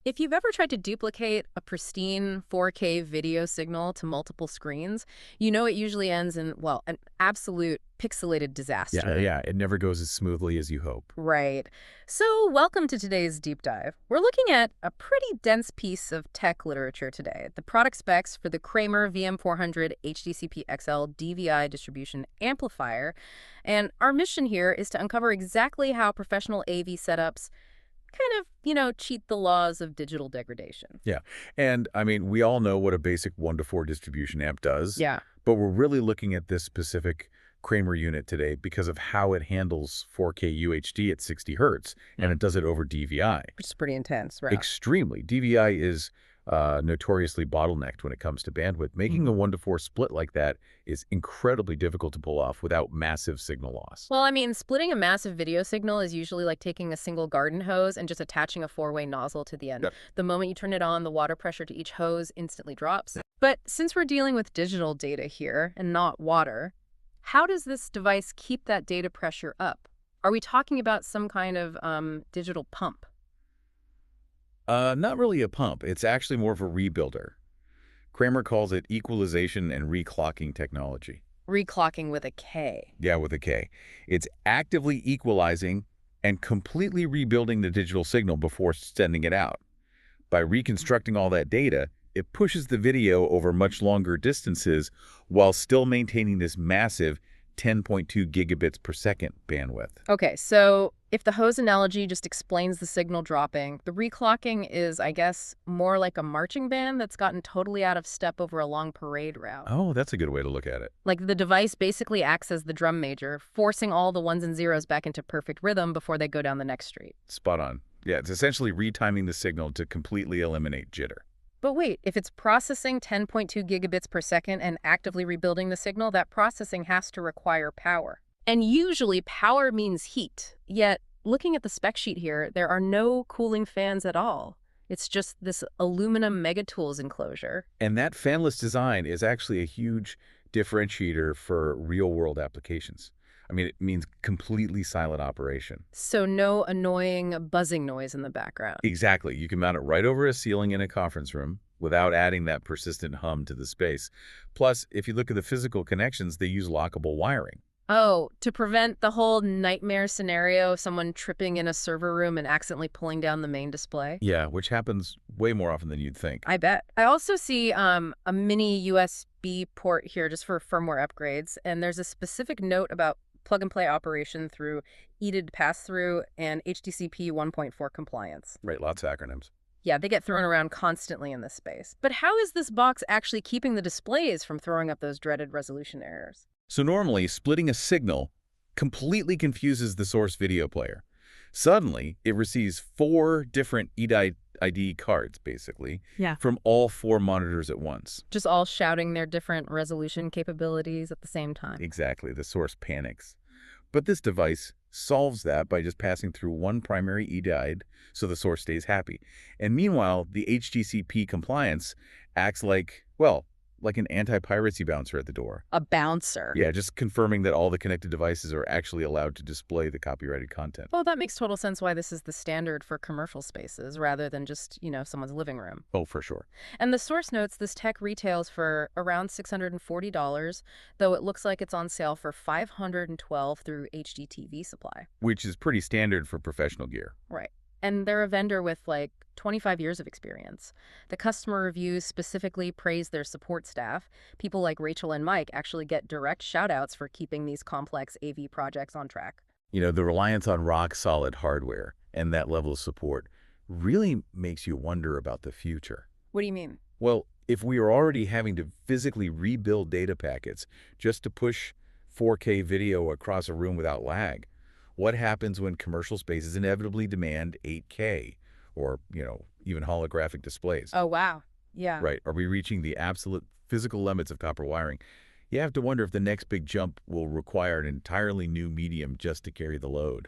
If you've ever tried to duplicate a pristine 4K video signal to multiple screens, you know it usually ends in, well, an absolute pixelated disaster. Yeah, it never goes as smoothly as you hope. Right. So, welcome to today's deep dive. We're looking at a pretty dense piece of tech literature today, the product specs for the Kramer VM-400HDCPXL DVI Distribution Amplifier. And our mission here is to uncover exactly how professional AV setups kind of, cheat the laws of digital degradation. Yeah, and I mean, we all know what a basic 1-to-4 distribution amp does, Yeah. but we're really looking at this specific Kramer unit today because of how it handles 4K UHD at 60 hertz, and it does it over DVI. Which is pretty intense, right? Extremely. DVI is notoriously bottlenecked when it comes to bandwidth. Making a 1-to-4 split like that is incredibly difficult to pull off without massive signal loss. Well, I mean, splitting a massive video signal is usually like taking a single garden hose and just attaching a four-way nozzle to the end. Yep. The moment you turn it on, the water pressure to each hose instantly drops. But since we're dealing with digital data here and not water, how does this device keep that data pressure up? Are we talking about some kind of digital pump? Not really a pump. It's actually more of a rebuilder. Kramer calls it equalization and reclocking technology. Reclocking with a K. Yeah, with a K. It's actively equalizing and completely rebuilding the digital signal before sending it out. By reconstructing all that data, it pushes the video over much longer distances while still maintaining this massive 10.2 gigabits per second bandwidth. Okay, so if the hose analogy just explains the signal dropping, the reclocking is, I guess, more like a marching band that's gotten totally out of step over a long parade route. Oh, that's a good way to look at it. Like the device basically acts as the drum major, forcing all the ones and zeros back into perfect rhythm before they go down the next street. Spot on. Yeah, it's essentially retiming the signal to completely eliminate jitter. But wait, if it's processing 10.2 gigabits per second and actively rebuilding the signal, that processing has to require power. And usually power means heat. Yet, looking at the spec sheet here, there are no cooling fans at all. It's just this aluminum Megatools enclosure. And that fanless design is actually a huge differentiator for real-world applications. I mean, it means completely silent operation. So no annoying buzzing noise in the background. Exactly. You can mount it right over a ceiling in a conference room without adding that persistent hum to the space. Plus, if you look at the physical connections, they use lockable wiring. Oh, to prevent the whole nightmare scenario of someone tripping in a server room and accidentally pulling down the main display? Yeah, which happens way more often than you'd think. I bet. I also see a mini USB port here just for firmware upgrades, and there's a specific note about plug-and-play operation through EDID pass-through and HDCP 1.4 compliance. Right, lots of acronyms. Yeah, they get thrown around constantly in this space. But how is this box actually keeping the displays from throwing up those dreaded resolution errors? So normally, splitting a signal completely confuses the source video player. Suddenly, it receives 4 different EDID cards, basically, from all 4 monitors at once. Just all shouting their different resolution capabilities at the same time. Exactly, the source panics. But this device solves that by just passing through one primary EDID so the source stays happy. And meanwhile, the HDCP compliance acts like, well, like an anti-piracy bouncer at the door. A bouncer. Yeah, just confirming that all the connected devices are actually allowed to display the copyrighted content. Well, that makes total sense why this is the standard for commercial spaces rather than just, someone's living room. Oh, for sure. And the source notes this tech retails for around $640, though it looks like it's on sale for $512 through HDTV Supply. Which is pretty standard for professional gear. Right. And they're a vendor with 25 years of experience. The customer reviews specifically praise their support staff. People like Rachel and Mike actually get direct shout-outs for keeping these complex AV projects on track. The reliance on rock-solid hardware and that level of support really makes you wonder about the future. What do you mean? Well, if we are already having to physically rebuild data packets just to push 4K video across a room without lag, what happens when commercial spaces inevitably demand 8K or, even holographic displays? Oh, wow. Yeah. Right. Are we reaching the absolute physical limits of copper wiring? You have to wonder if the next big jump will require an entirely new medium just to carry the load.